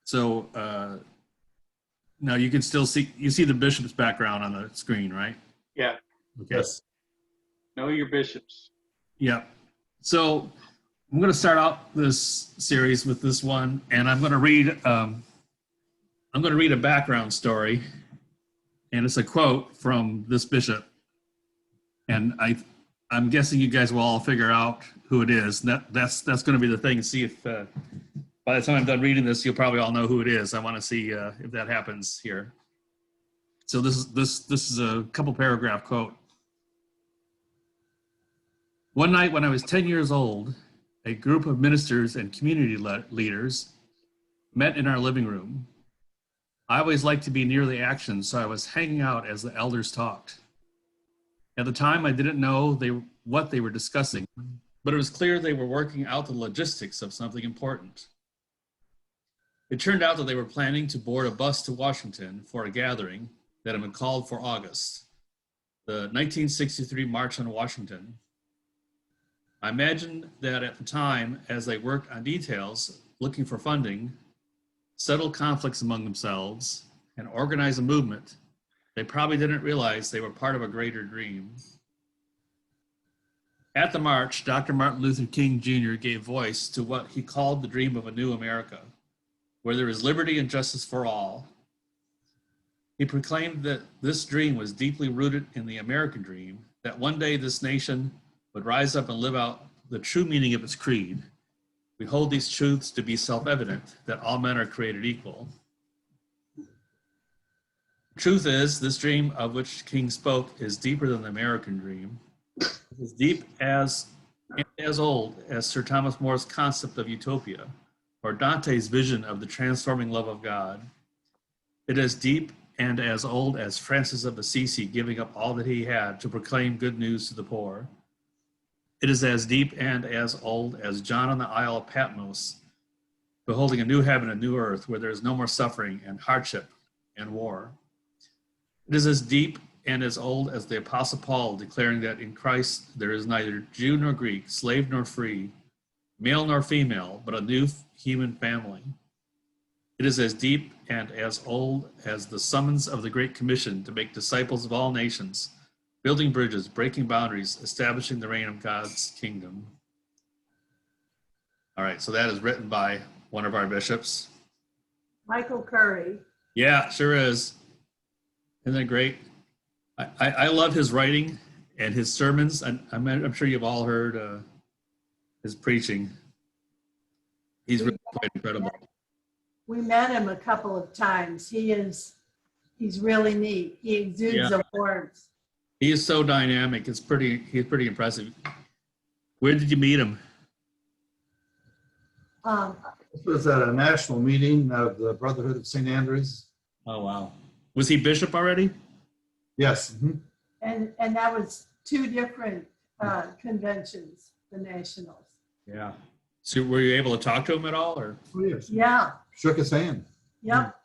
So now you can still see the bishop's background on the screen, right? Yeah. Okay. Yes. Know your bishops. Yeah. So I'm going to start out this series with this one, and I'm going to read a background story, and it's a quote from this bishop, and I'm guessing you guys will all figure out who it is. That's going to be the thing. See if by the time I'm done reading this, you'll probably all know who it is. I want to see if that happens here. So this is a couple paragraph quote. One night when I was 10 years old, a group of ministers and community leaders met in our living room. I always liked to be near the action, so I was hanging out as the elders talked. At the time, I didn't know what they were discussing, but it was clear they were working out the logistics of something important. It turned out that they were planning to board a bus to Washington for a gathering that had been called for August, the 1963 March on Washington. I imagined that at the time, as they worked on details, looking for funding, settle conflicts among themselves, and organize a movement, they probably didn't realize they were part of a greater dream. At the march, Dr. Martin Luther King Jr. gave voice to what he called the dream of a new America, where there is liberty and justice for all. He proclaimed that this dream was deeply rooted in the American dream, that one day this nation would rise up and live out the true meaning of its creed. We hold these truths to be self-evident, that all men are created equal. The truth is, this dream of which King spoke is deeper than the American dream. It is deep and as old as Sir Thomas More's concept of utopia, or Dante's vision of the transforming love of God. It is deep and as old as Francis of Assisi giving up all that he had to proclaim good news to the poor. It is as deep and as old as John on the Isle of Patmos, beholding a new heaven and new earth where there is no more suffering and hardship and war. It is as deep and as old as the Apostle Paul declaring that in Christ there is neither Jew nor Greek, slave nor free, male nor female, but a new human family. It is as deep and as old as the summons of the Great Commission to make disciples of all nations, building bridges, breaking boundaries, establishing the reign of God's kingdom. All right, so that is written by one of our bishops. Michael Curry. Yeah, sure is. Isn't that great? I love his writing and his sermons. I'm sure you've all heard his preaching. He's really quite incredible. We met him a couple of times. He's really neat. He exudes a warmth. He is so dynamic. He's pretty impressive. Where did you meet him? This was at a national meeting of the Brotherhood of St. Andrews. Oh, wow. Was he bishop already? Yes. Mm-hmm. And that was two different conventions, the nationals. Yeah. So were you able to talk to him at all, or? Oh, yes. Yeah. Shook his hand. Yep.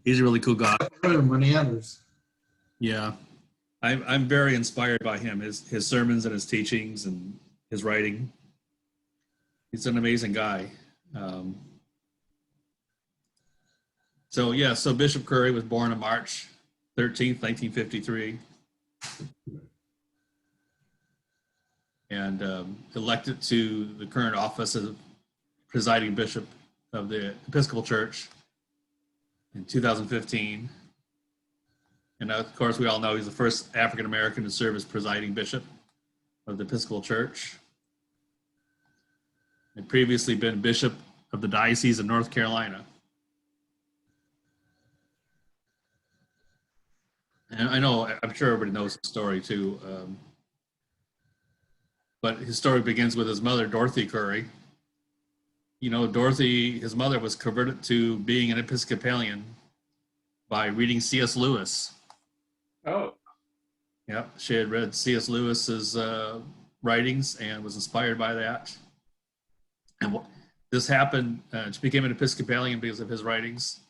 He's a really cool guy. When he enters. Yeah. I'm very inspired by him, his sermons and his teachings and his writing. He's an amazing guy. So Bishop Curry was born on March 13th, 1953. And elected to the current office as presiding bishop of the Episcopal Church in 2015. And of course, we all know he's the first African-American to serve as presiding bishop of the Episcopal Church. And previously been bishop of the Diocese of North Carolina. And I'm sure everybody knows the story too. But his story begins with his mother, Dorothy Curry. You know, Dorothy, his mother, was converted to being an Episcopalian by reading C.S. Lewis. Oh. Yep, she had read C.S. Lewis's writings and was inspired by that. And this happened, she became an Episcopalian because of his writings.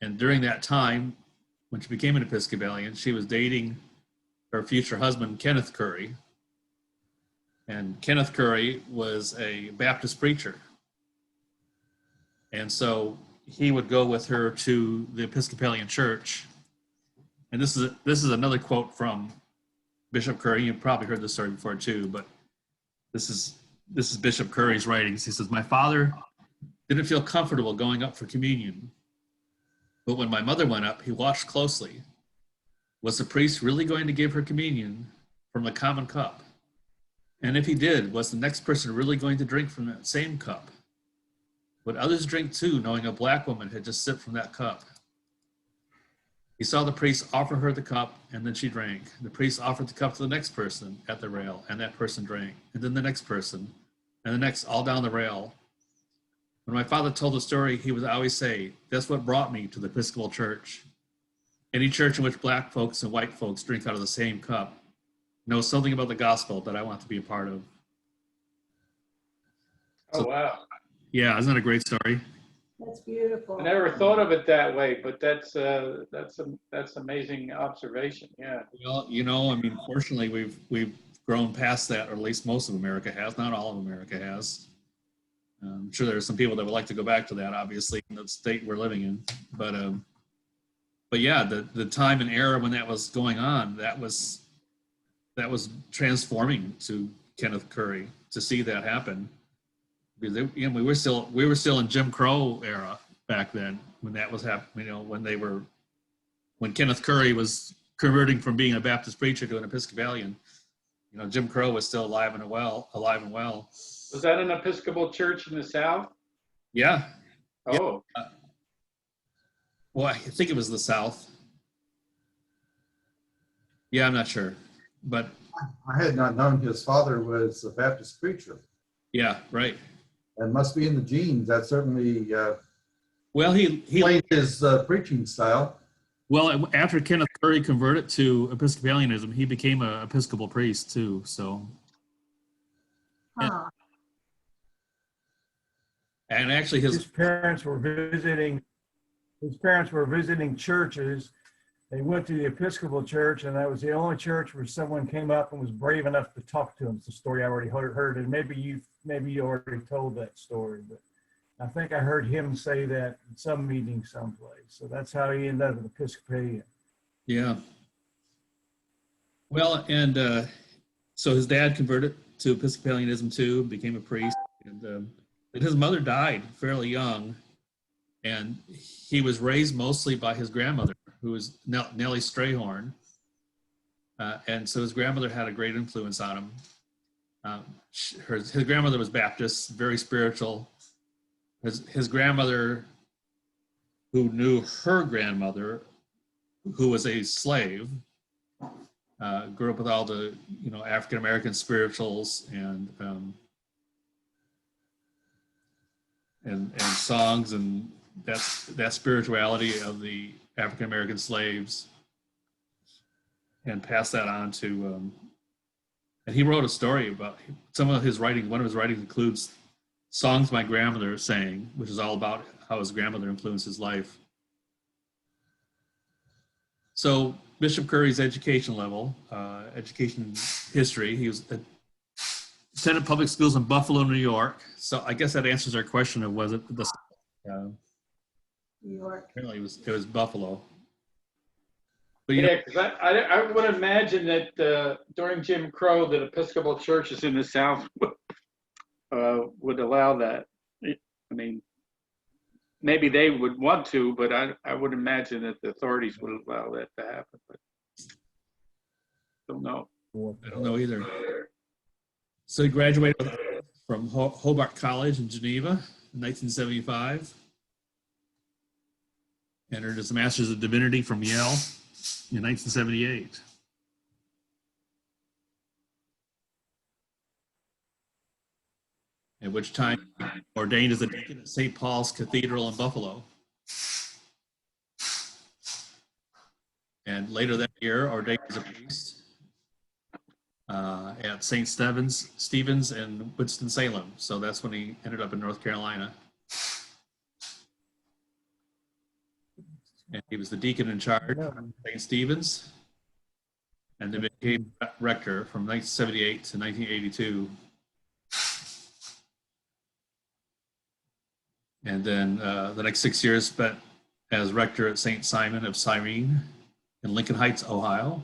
And during that time, when she became an Episcopalian, she was dating her future husband, Kenneth Curry. And Kenneth Curry was a Baptist preacher. And so he would go with her to the Episcopalian church. And this is another quote from Bishop Curry. You've probably heard this story before too, but this is Bishop Curry's writings. He says, "My father didn't feel comfortable going up for communion, but when my mother went up, he watched closely. Was the priest really going to give her communion from the common cup? And if he did, was the next person really going to drink from that same cup? Would others drink too, knowing a black woman had just sipped from that cup? He saw the priest offer her the cup, and then she drank. The priest offered the cup to the next person at the rail, and that person drank. And then the next person, and the next, all down the rail. When my father told the story, he would always say, 'That's what brought me to the Episcopal Church. Any church in which black folks and white folks drink out of the same cup knows something about the gospel that I want to be a part of.'" Oh, wow. Yeah, isn't that a great story? That's beautiful. I never thought of it that way, but that's amazing observation. Yeah. Well, you know, I mean, fortunately, we've grown past that, or at least most of America has. Not all of America has. I'm sure there are some people that would like to go back to that, obviously, in the state we're living in. But yeah, the time and era when that was going on, that was transforming to Kenneth Curry to see that happen. Because we were still in Jim Crow era back then when that was happening. You know, when Kenneth Curry was converting from being a Baptist preacher to an Episcopalian. You know, Jim Crow was still alive and well. Was that an Episcopal church in the South? Yeah. Oh. Yeah. Well, I think it was the South. Yeah, I'm not sure, but I had not known his father was a Baptist preacher. yeah, right. It must be in the genes. That certainly Well, he explained his preaching style. well, after Kenneth Curry converted to Episcopalianism, he became an Episcopal priest too. So, Huh. and actually His parents were visiting churches. They went to the Episcopal church, and that was the only church where someone came up and was brave enough to talk to him. It's a story I already heard, and maybe you already told that story, but I think I heard him say that in some meeting someplace. So that's how he ended up an Episcopalian. Yeah. Well, and so his dad converted to Episcopalianism too, became a priest, and his mother died fairly young, and he was raised mostly by his grandmother, who was Nellie Strayhorn, and so his grandmother had a great influence on him. His grandmother was Baptist, very spiritual. His grandmother, who knew her grandmother, who was a slave, grew up with all the African American spirituals and songs and that spirituality of the African American slaves, and passed that on to. And he wrote a story about some of his writing. One of his writings includes songs my grandmother sang, which is all about how his grandmother influenced his life. So Bishop Curry's education level, education history, he was attended public schools in Buffalo, New York. So I guess that answers our question of was it the New York. apparently it was Buffalo. But Yeah, because I would imagine that during Jim Crow, that Episcopal churches in the South would allow that. I mean, maybe they would want to, but I would imagine that the authorities would allow that to happen. But don't know. I don't know either. So he graduated from Hobart College in Geneva in 1975. Entered his Master's of Divinity from Yale in 1978. At which time ordained as a deacon at St. Paul's Cathedral in Buffalo. And later that year, ordained as a priest at St. Stephen's in Winston-Salem. So that's when he ended up in North Carolina. And he was the deacon in charge of St. Stephen's, and then became rector from 1978 to 1982. And then the next 6 years spent as rector at St. Simon of Cyrene in Lincoln Heights, Ohio.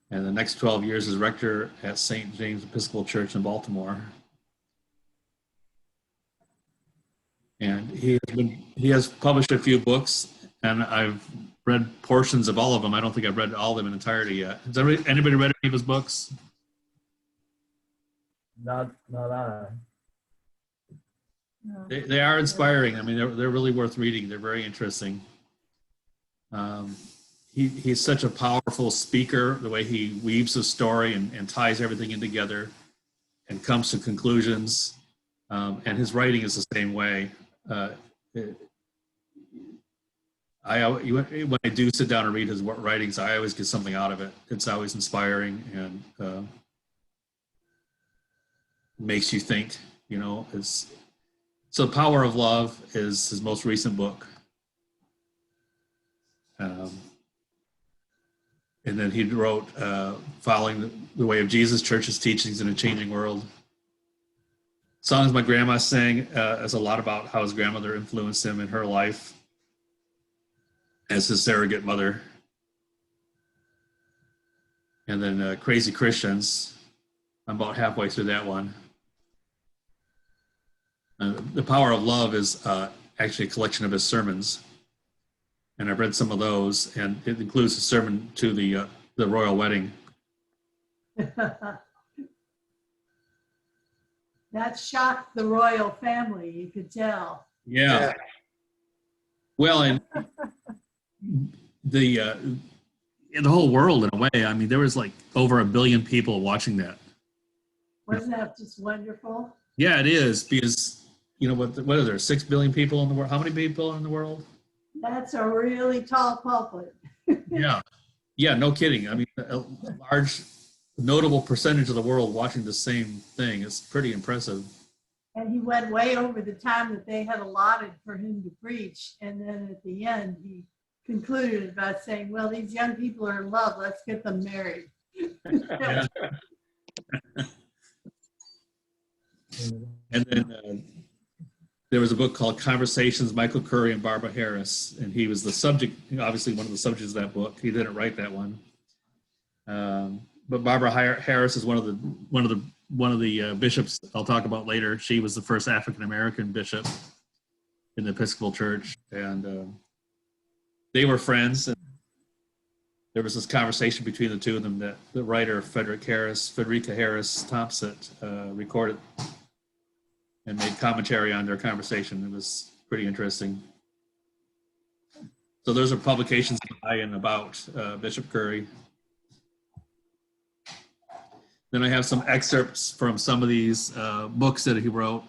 And the next 12 years as rector at St. James Episcopal Church in Baltimore. And he has published a few books, and I've read portions of all of them. I don't think I've read all of them in entirety yet. Has anybody read any of his books? Not I. No. They are inspiring. I mean, they're really worth reading. They're very interesting. He's such a powerful speaker, the way he weaves a story and ties everything in together and comes to conclusions. And his writing is the same way. When I do sit down and read his writings, I always get something out of it. It's always inspiring and makes you think, you know. So Power of Love is his most recent book. And then he wrote Following the Way of Jesus, Church's Teachings in a Changing World. Songs My Grandma Sang is a lot about how his grandmother influenced him in her life as his surrogate mother. And then Crazy Christians, I'm about halfway through that one. The Power of Love is actually a collection of his sermons. And I've read some of those, and it includes a sermon to the royal wedding. That shocked the royal family, you could tell. Yeah. Well, and the whole world in a way. I mean, there was like over 1 billion people watching that. Wasn't that just wonderful? Yeah, it is, because you know what are there, 6 billion people in the world? How many people are in the world? That's a really tall pulpit. Yeah, no kidding. I mean, a large, notable percentage of the world watching the same thing. It's pretty impressive. And he went way over the time that they had allotted for him to preach. And then at the end, he concluded by saying, well, these young people are in love. Let's get them married. Yeah. And then there was a book called Conversations, Michael Curry and Barbara Harris, and he was the subject, obviously one of the subjects of that book. He didn't write that one, but Barbara Harris is one of the bishops I'll talk about later. She was the first African American bishop in the Episcopal Church, and they were friends. And there was this conversation between the two of them that the writer Frederica Harris Thompson recorded and made commentary on their conversation. It was pretty interesting. So those are publications by and about Bishop Curry. Then I have some excerpts from some of these books that he wrote.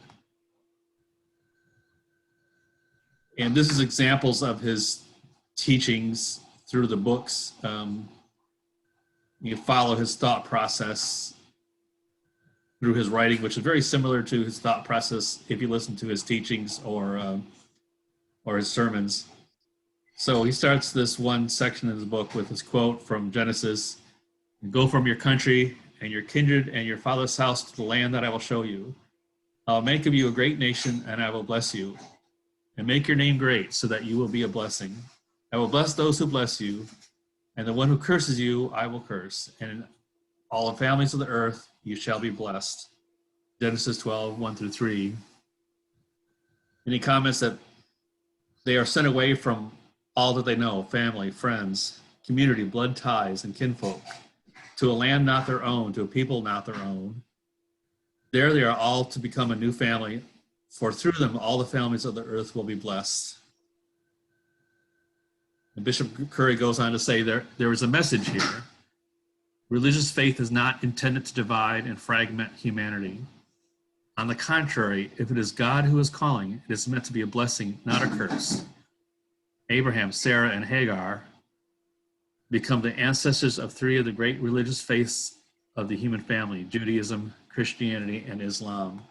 And this is examples of his teachings through the books. You follow his thought process through his writing, which is very similar to his thought process if you listen to his teachings or his sermons. So he starts this one section of his book with this quote from Genesis: "Go from your country and your kindred and your father's house to the land that I will show you. I'll make of you a great nation, and I will bless you, and make your name great so that you will be a blessing. I will bless those who bless you, and the one who curses you I will curse. And in all the families of the earth you shall be blessed." Genesis 12, 1-3. And he comments that they are sent away from all that they know, family, friends, community, blood ties, and kinfolk, to a land not their own, to a people not their own. There they are all to become a new family, for through them all the families of the earth will be blessed. And Bishop Curry goes on to say there is a message here. Religious faith is not intended to divide and fragment humanity. On the contrary, if it is God who is calling, it is meant to be a blessing, not a curse. Abraham, Sarah, and Hagar become the ancestors of 3 of the great religious faiths of the human family: Judaism, Christianity, and Islam.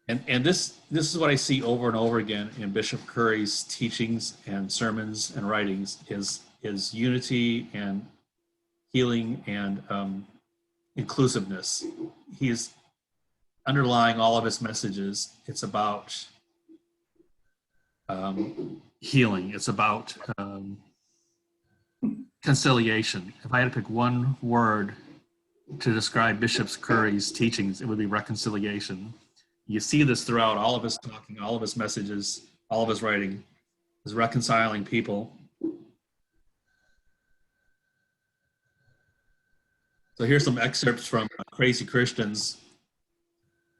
And this is what I see over and over again in Bishop Curry's teachings and sermons and writings is unity and healing and inclusiveness. underlying all of his messages, it's about healing. It's about conciliation. If I had to pick one word to describe Bishop Curry's teachings, it would be reconciliation. You see this throughout all of his talking, all of his messages, all of his writing, is reconciling people. So here's some excerpts from Crazy Christians.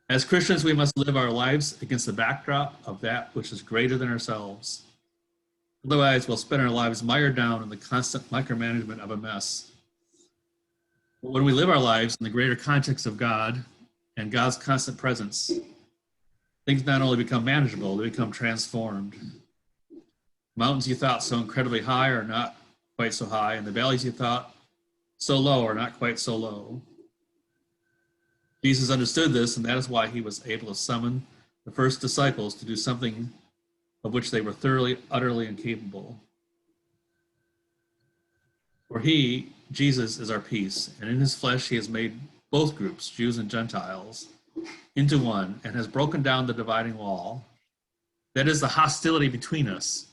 As Christians, we must live our lives against the backdrop of that which is greater than ourselves. Otherwise, we'll spend our lives mired down in the constant micromanagement of a mess. But when we live our lives in the greater context of God and God's constant presence, things not only become manageable, they become transformed. Mountains you thought so incredibly high are not quite so high, and the valleys you thought so low are not quite so low. Jesus understood this, and that is why he was able to summon the first disciples to do something of which they were thoroughly, utterly incapable. For he, Jesus, is our peace, and in his flesh he has made both groups, Jews and Gentiles, into one, and has broken down the dividing wall. That is the hostility between us.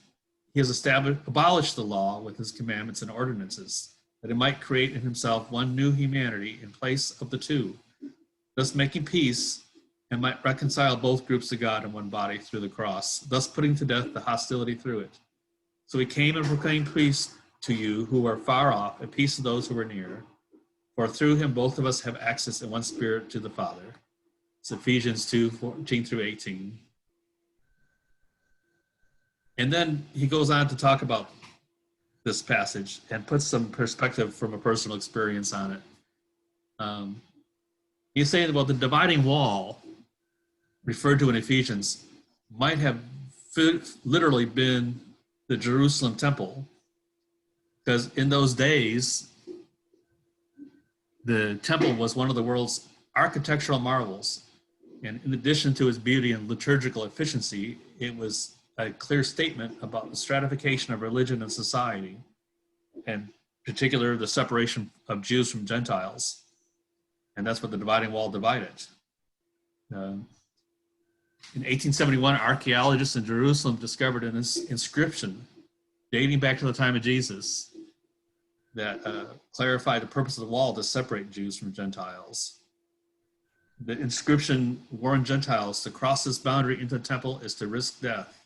He has abolished the law with his commandments and ordinances, that it might create in himself one new humanity in place of the two, thus making peace, and might reconcile both groups to God in one body through the cross, thus putting to death the hostility through it. So he came and proclaimed peace to you who are far off, and peace to those who are near. For through him both of us have access in one spirit to the Father. It's Ephesians 2:14 through 18. And then he goes on to talk about this passage and puts some perspective from a personal experience on it. He's saying about the dividing wall referred to in Ephesians might have literally been the Jerusalem temple, because in those days, the temple was one of the world's architectural marvels. And in addition to its beauty and liturgical efficiency, it was a clear statement about the stratification of religion and society, and in particular, the separation of Jews from Gentiles. And that's what the dividing wall divided. In 1871, archaeologists in Jerusalem discovered an inscription dating back to the time of Jesus that clarified the purpose of the wall to separate Jews from Gentiles. The inscription warned Gentiles to cross this boundary into the temple is to risk death.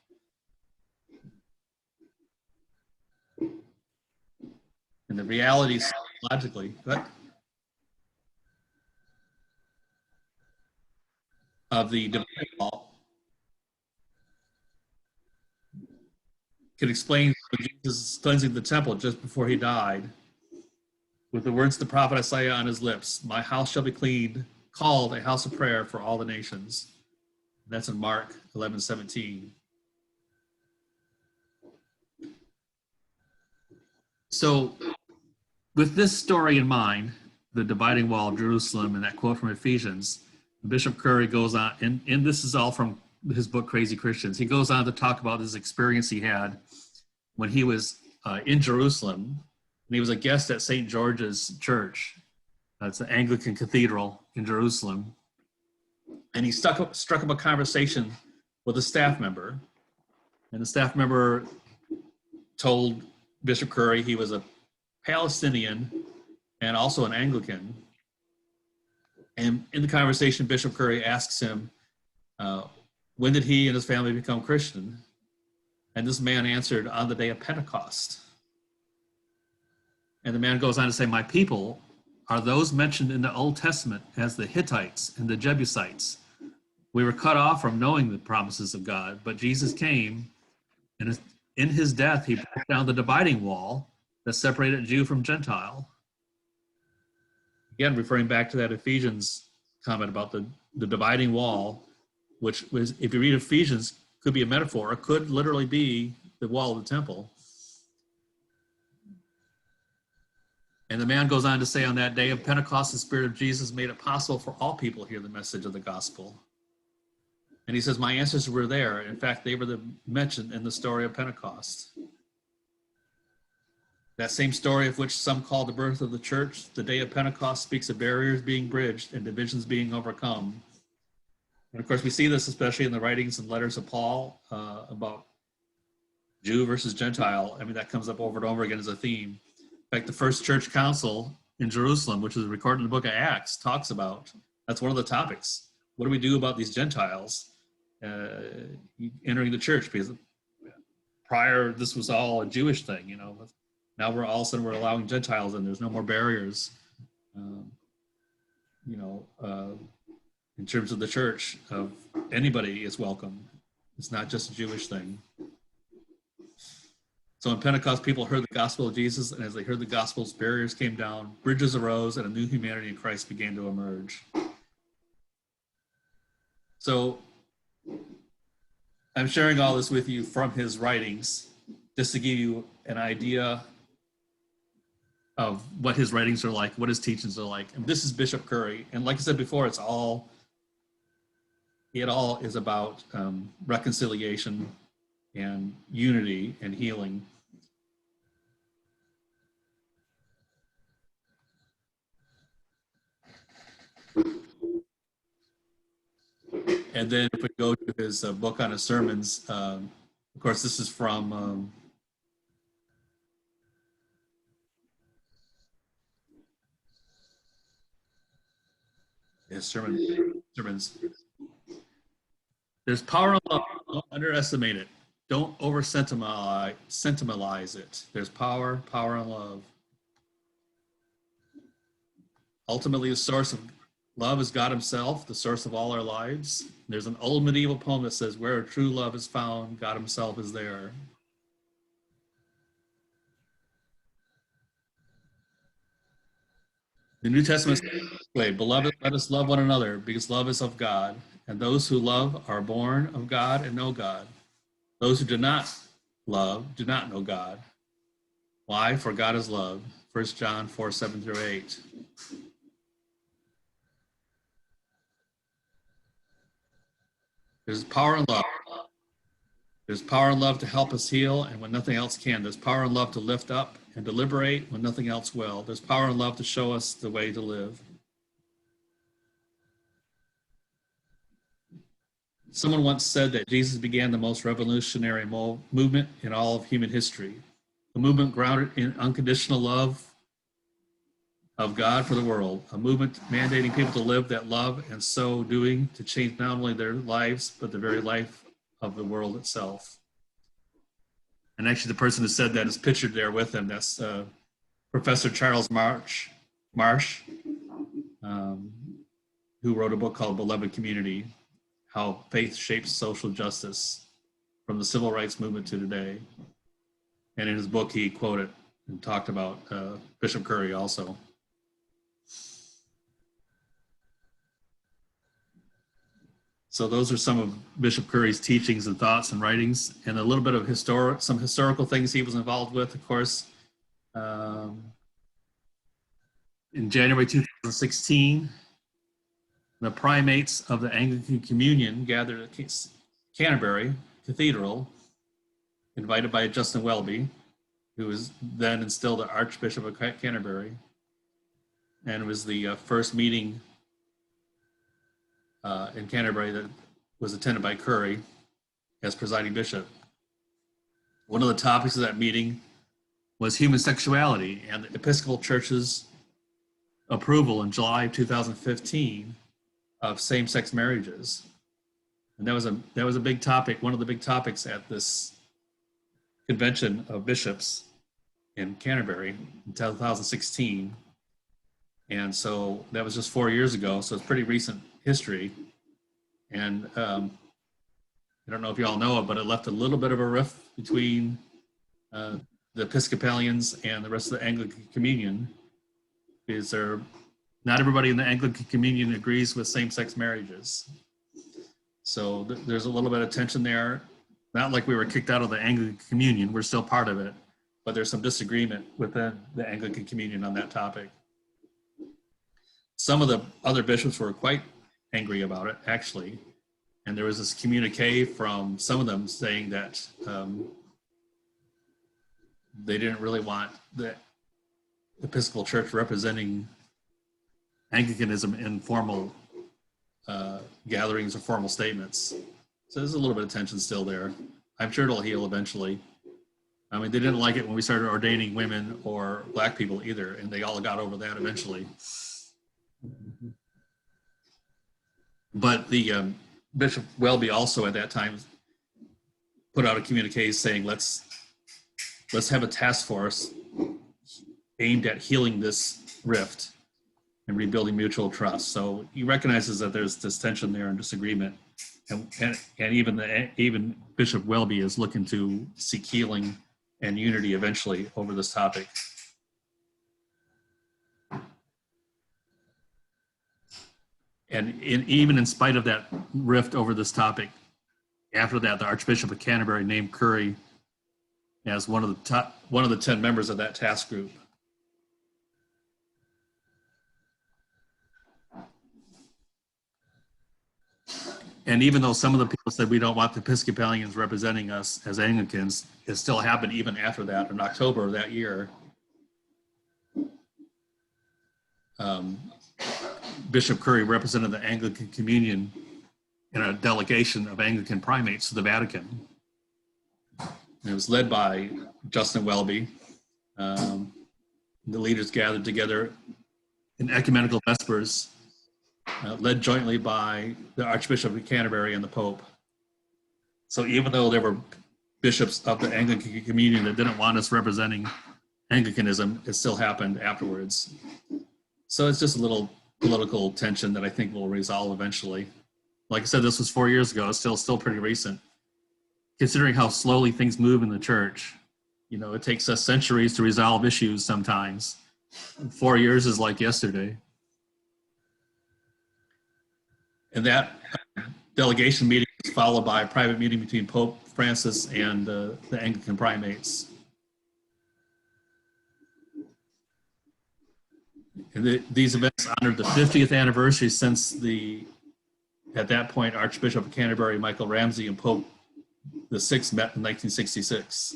And the reality, logically, of the dividing wall could explain Jesus cleansing the temple just before he died with the words of the prophet Isaiah on his lips, "My house shall be called a house of prayer for all the nations." That's in Mark 11:17. So with this story in mind, the dividing wall of Jerusalem and that quote from Ephesians, Bishop Curry goes on, and this is all from his book, Crazy Christians. He goes on to talk about his experience he had when he was in Jerusalem, and he was a guest at St. George's Church. It's an Anglican cathedral in Jerusalem. And he struck up a conversation with a staff member. And the staff member told Bishop Curry he was a Palestinian and also an Anglican. And in the conversation, Bishop Curry asks him, when did he and his family become Christian? And this man answered, on the day of Pentecost. And the man goes on to say, my people are those mentioned in the Old Testament as the Hittites and the Jebusites. We were cut off from knowing the promises of God, but Jesus came, and in his death, he broke down the dividing wall that separated Jew from Gentile. Again, referring back to that Ephesians comment about the dividing wall, which was, if you read Ephesians, could be a metaphor. It could literally be the wall of the temple. And the man goes on to say, on that day of Pentecost, the Spirit of Jesus made it possible for all people to hear the message of the gospel. And he says, my ancestors were there. In fact, they were mentioned in the story of Pentecost. That same story of which some call the birth of the church, the day of Pentecost speaks of barriers being bridged and divisions being overcome. And of course, we see this especially in the writings and letters of Paul about Jew versus Gentile. I mean, that comes up over and over again as a theme. In fact, the first church council in Jerusalem, which is recorded in the book of Acts, talks about, that's one of the topics. What do we do about these Gentiles entering the church? Because prior, this was all a Jewish thing, you know. Now we're all of a sudden we're allowing Gentiles in. There's no more barriers, in terms of the church. Of anybody is welcome. It's not just a Jewish thing. So in Pentecost, people heard the gospel of Jesus, and as they heard the gospel's barriers came down, bridges arose, and a new humanity in Christ began to emerge. So I'm sharing all this with you from his writings, just to give you an idea of what his writings are like, what his teachings are like. And this is Bishop Curry. And like I said before, it all is about reconciliation and unity and healing. And then if we go to his book on his sermons, of course, this is from his sermons. There's power in love. Don't underestimate it. Don't over sentimentalize it. There's power in love. Ultimately, the source of love is God himself, the source of all our lives. There's an old medieval poem that says, where true love is found, God himself is there. The New Testament says, beloved, let us love one another, because love is of God, and those who love are born of God and know God. Those who do not love do not know God. Why? For God is love. 1 John 4:7-8. There's power in love. There's power in love to help us heal, and when nothing else can. There's power in love to lift up and to liberate when nothing else will. There's power in love to show us the way to live. Someone once said that Jesus began the most revolutionary movement in all of human history, a movement grounded in unconditional love of God for the world, a movement mandating people to live that love, and so doing to change not only their lives, but the very life of the world itself. And actually the person who said that is pictured there with him. That's Professor Charles Marsh, who wrote a book called Beloved Community, How Faith Shapes Social Justice from the Civil Rights Movement to Today. And in his book, he quoted and talked about Bishop Curry also. So those are some of Bishop Curry's teachings and thoughts and writings, and a little bit of some historical things he was involved with, of course. In January 2016, the primates of the Anglican Communion gathered at Canterbury Cathedral, invited by Justin Welby, who was then and still the Archbishop of Canterbury, and it was the first meeting in Canterbury that was attended by Curry as presiding bishop. One of the topics of that meeting was human sexuality and the Episcopal Church's approval in July 2015 of same-sex marriages. And that was a big topic, one of the big topics at this convention of bishops in Canterbury in 2016. And so that was just 4 years ago, so it's pretty recent history. And I don't know if you all know it, but it left a little bit of a rift between the Episcopalians and the rest of the Anglican Communion, because not everybody in the Anglican Communion agrees with same-sex marriages. So there's a little bit of tension there. Not like we were kicked out of the Anglican Communion, we're still part of it, but there's some disagreement within the Anglican Communion on that topic. Some of the other bishops were quite angry about it, actually. And there was this communique from some of them saying that they didn't really want the Episcopal Church representing Anglicanism in formal gatherings or formal statements. So there's a little bit of tension still there. I'm sure it'll heal eventually. I mean, they didn't like it when we started ordaining women or black people either, and they all got over that eventually. But the Bishop Welby also at that time put out a communique saying, let's have a task force aimed at healing this rift and rebuilding mutual trust. So he recognizes that there's this tension there and disagreement, and even Bishop Welby is looking to seek healing and unity eventually over this topic. And even in spite of that rift over this topic, after that, the Archbishop of Canterbury named Curry as one of the 10 members of that task group. And even though some of the people said we don't want the Episcopalians representing us as Anglicans, it still happened even after that in October of that year. Bishop Curry represented the Anglican Communion in a delegation of Anglican primates to the Vatican. And it was led by Justin Welby. The leaders gathered together in ecumenical vespers, led jointly by the Archbishop of Canterbury and the Pope. So even though there were bishops of the Anglican Communion that didn't want us representing Anglicanism, it still happened afterwards. So it's just a little political tension that I think will resolve eventually. Like I said, this was 4 years ago. It's still pretty recent. Considering how slowly things move in the church, you know, it takes us centuries to resolve issues sometimes. 4 years is like yesterday. And that delegation meeting was followed by a private meeting between Pope Francis and the Anglican primates. And these events honored the 50th anniversary since at that point, Archbishop of Canterbury, Michael Ramsey, and Pope the Sixth met in 1966.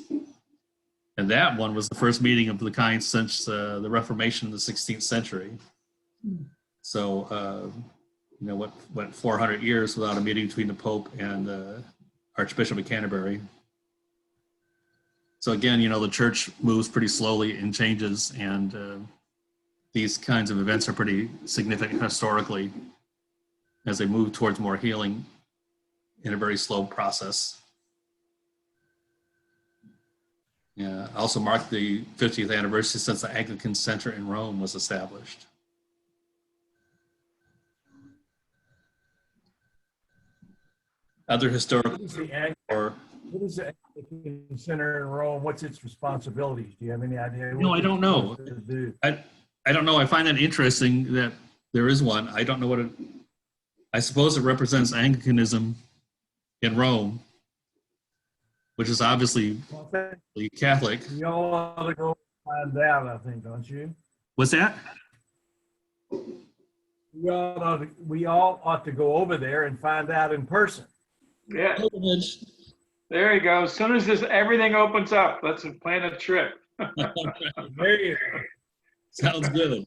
And that one was the first meeting of the kind since the Reformation in the 16th century. So, you know, what went 400 years without a meeting between the Pope and the Archbishop of Canterbury. So again, you know, the church moves pretty slowly and changes, and these kinds of events are pretty significant historically as they move towards more healing in a very slow process. Yeah, also marked the 50th anniversary since the Anglican Center in Rome was established. Other historical What is the Anglican Center in Rome? What's its responsibilities? Do you have any idea? No, I don't know. I don't know. I find that interesting that there is one. I don't know what it, I suppose it represents Anglicanism in Rome, which is obviously Catholic. You all ought to go find out, I think, don't you? What's that? We all ought to go over there and find out in person. Yeah, there you go. As soon as everything opens up, let's plan a trip. There you go. Sounds good. We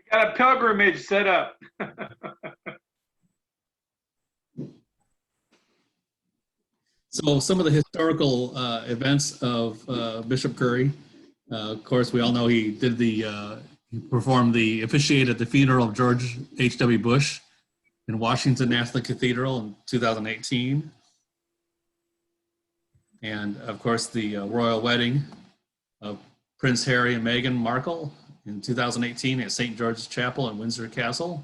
got a pilgrimage set up. So some of the historical events of Bishop Curry, of course, we all know he did he officiated the funeral of George H.W. Bush in Washington National Cathedral in 2018. And of course, the royal wedding of Prince Harry and Meghan Markle in 2018 at St. George's Chapel in Windsor Castle.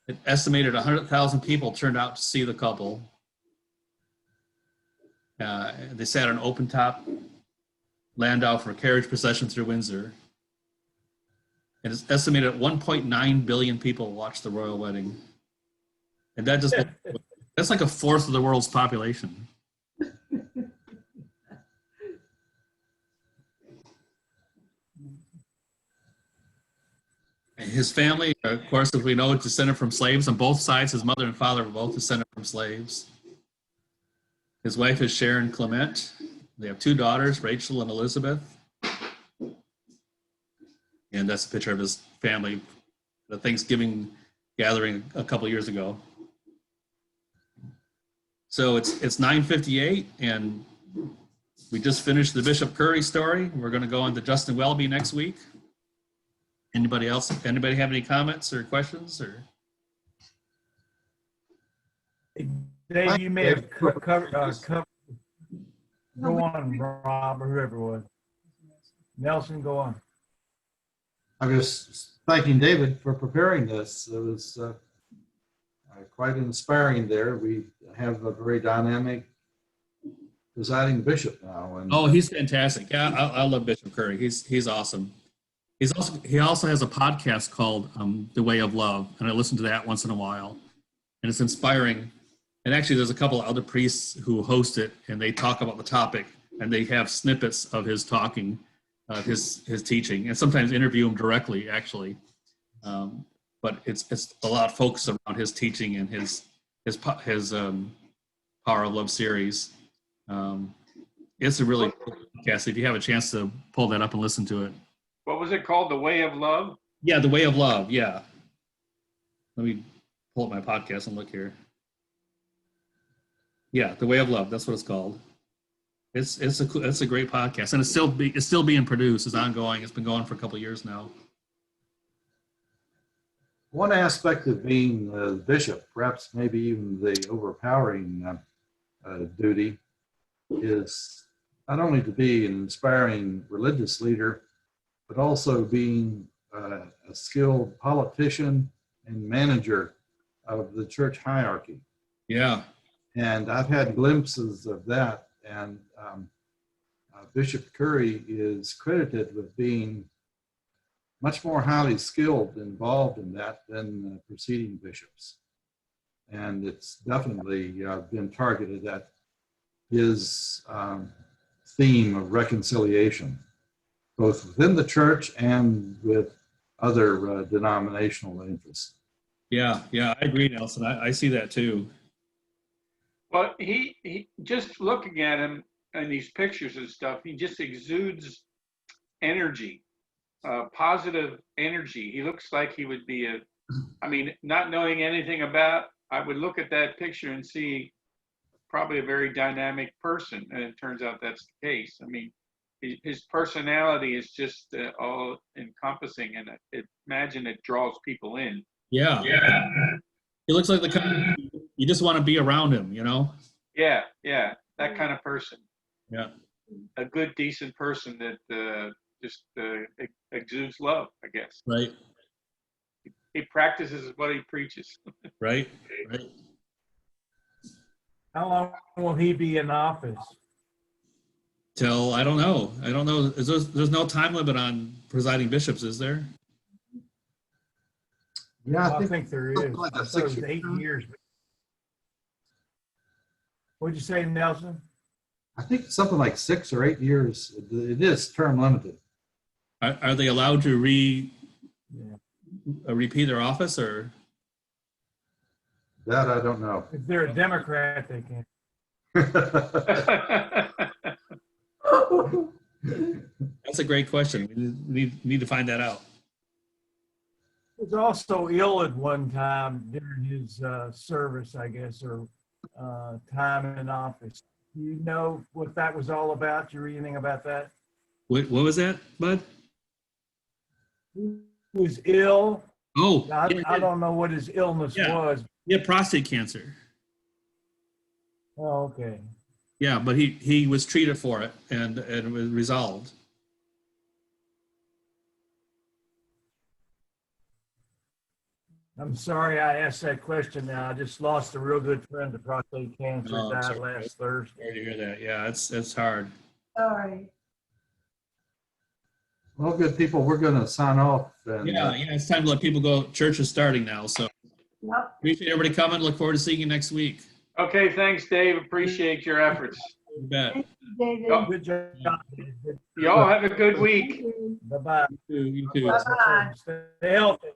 It estimated 100,000 people turned out to see the couple. They sat on an open-top landau for a carriage procession through Windsor. And it's estimated 1.9 billion people watched the royal wedding. And that's like a fourth of the world's population. His family, of course, as we know, is descended from slaves on both sides. His mother and father were both descended from slaves. His wife is Sharon Clement. They have two daughters, Rachel and Elizabeth. And that's a picture of his family, the Thanksgiving gathering a couple years ago. So it's 9:58, and we just finished the Bishop Curry story. We're going to go on to Justin Welby next week. Anybody else? Anybody have any comments or questions? Or Dave, you may have covered. Go on, Rob, or whoever it was. Nelson, go on. I'm just thanking David for preparing this. It was quite inspiring there. We have a very dynamic presiding bishop now. And oh, he's fantastic. Yeah, I love Bishop Curry. He's awesome. He also has a podcast called The Way of Love, and I listen to that once in a while, and it's inspiring. And actually, there's a couple of other priests who host it, and they talk about the topic, and they have snippets of his talking, his teaching, and sometimes interview him directly, actually. But it's a lot focused around his teaching and his Power of Love series. It's a really cool podcast. If you have a chance to pull that up and listen to it. What was it called? The Way of Love? Yeah, The Way of Love. Yeah. Let me pull up my podcast and look here. Yeah, The Way of Love. That's what it's called. It's a great podcast, and it's still being produced. It's ongoing. It's been going for a couple of years now. one aspect of being a bishop, perhaps maybe even the overpowering duty, is not only to be an inspiring religious leader, but also being a skilled politician and manager of the church hierarchy. Yeah. And I've had glimpses of that. And Bishop Curry is credited with being much more highly skilled involved in that than preceding bishops. And it's definitely been targeted at his theme of reconciliation, both within the church and with other denominational interests. Yeah, I agree, Nelson. I see that too. Well, he just looking at him and these pictures and stuff, he just exudes energy, positive energy. He looks like he would be not knowing anything about, I would look at that picture and see probably a very dynamic person. And it turns out that's the case. I mean, his personality is just all encompassing, and imagine it draws people in. Yeah. He looks like the kind of, you just want to be around him, you know? Yeah, that kind of person. Yeah. A good, decent person that just exudes love, I guess. Right. He practices what he preaches. Right. How long will he be in office? Till, I don't know. There's no time limit on presiding bishops, is there? Yeah, I think there is. like a I thought it was 6-year 8 term. years. What'd you say, Nelson? I think something like 6 or 8 years. It is term limited. Are they allowed to repeat their office, or? That I don't know. If they're a Democrat, they can. That's a great question. We need to find that out. He was also ill at one time during his service, I guess, or time in office. Do you know what that was all about? Did you read anything about that? What was that, Bud? He was ill. Oh, I don't know what his illness was. He had prostate cancer. Oh, okay. Yeah, but he was treated for it and it was resolved. I'm sorry I asked that question now. I just lost a real good friend to prostate cancer, Oh, I'm died sorry. last Thursday. Sorry to hear that. Yeah, it's hard. Sorry. Well, good people, we're going to sign off. And, Yeah, it's time to let people go. Church is starting now, so Yep. appreciate everybody coming. Look forward to seeing you next week. Okay, thanks, Dave. Appreciate your efforts. You bet. Thank you, David. Oh. Good job. David. Y'all have a good week. Thank you. Bye-bye. You too. Bye-bye. Stay healthy.